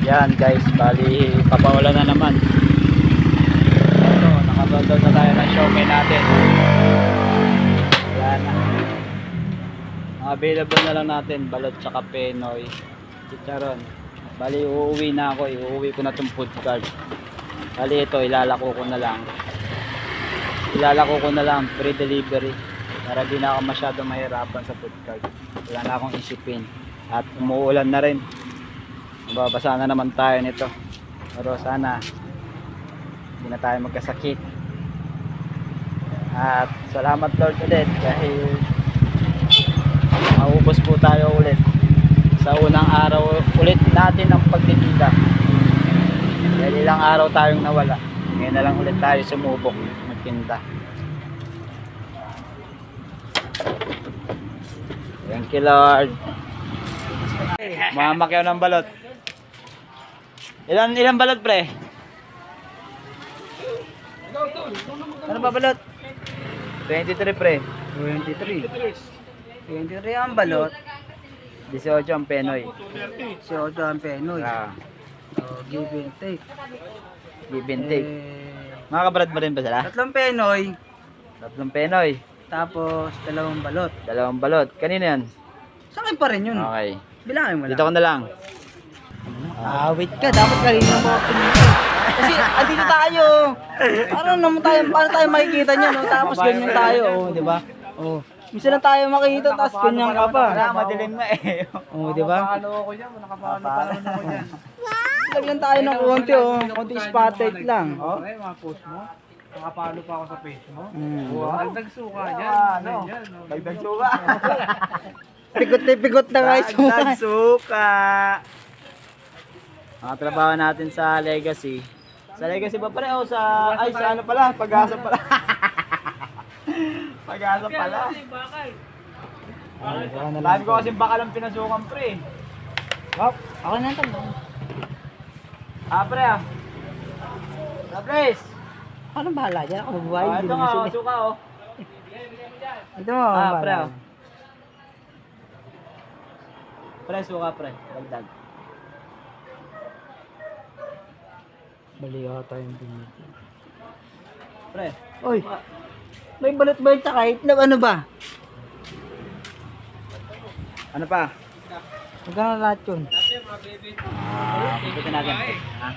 Yan guys, bali papawala na naman. Ito, nakadownload na tayo ng Xiaomi natin. Yan na. Ang available na lang natin, balot tsaka Penoy, chicharon. Bali uuwi na ako, uuwi ko na tong food cart. Bali ito, ilalako ko na lang. Ilalako ko na lang, free delivery. Para di na ako masyado mahirapan sa food cart. Wala na akong isipin. At umuulan na rin. Mababasa na naman tayo nito. Pero sana hindi na tayo magkasakit. At salamat Lord ulit dahil maubos po tayo ulit sa unang araw ulit natin ang pagtitinda. Dahil ilang araw tayong nawala. Ngayon na lang ulit tayo sumubok magtinda. Thank you Lord. Mamakyaw ng balot. Ilan balot pre? Ano ba balot? 23 pre. 23 ang balot, 18 ang Penoy. 18 ang Penoy. Ah, Give and take. give and take. Makakabrad mo rin ba sila? 3 Penoy, 3 Penoy. tapos 2 balot. 2 balot. Kanino yan? Sa akin pa rin yun. Okay. Bilangin mo lang. Dito ko na lang. Wait ka, dapat kanina mo ako pinito. Kasi andito tayo. Paano tayo makikita niya, no? Tapos ganyan tayo, oh, di ba? Oh. Minsan lang tayo makikita, tapos ganyan ka pa. Madilim na eh. Oh, di ba? Nakapalo ako dyan, nakapalo pa naman ako dyan. Lagyan tayo ng konti, oh. Konti spotlight lang. Oh. Okay, mga post mo. Nakapalo pa ako sa page mo. Wow. Dagdag suka dyan. Dagdag suka. Pigot na pigot na guys. Dagdag suka. Mga trabaho natin sa Legacy. Sa Legacy ba pala o sa sa ano pala? Pag-asa pala. Pag-asa pala. Dami ko kasi bakal ang pinasukan pre. Wow. Ako na ito. Pre ah. Please. Ako nang bahala dyan. Ako magbabayad. Ito nga, suka oh. Ito mo. Pre oh. Pre, suka pre. Dagdag. Bali ata yung pinito. Pre. Oy. May balot ba yung tsaka itlog? Ano ba? Ano pa? Magkano lahat yun? Ito natin. Ha?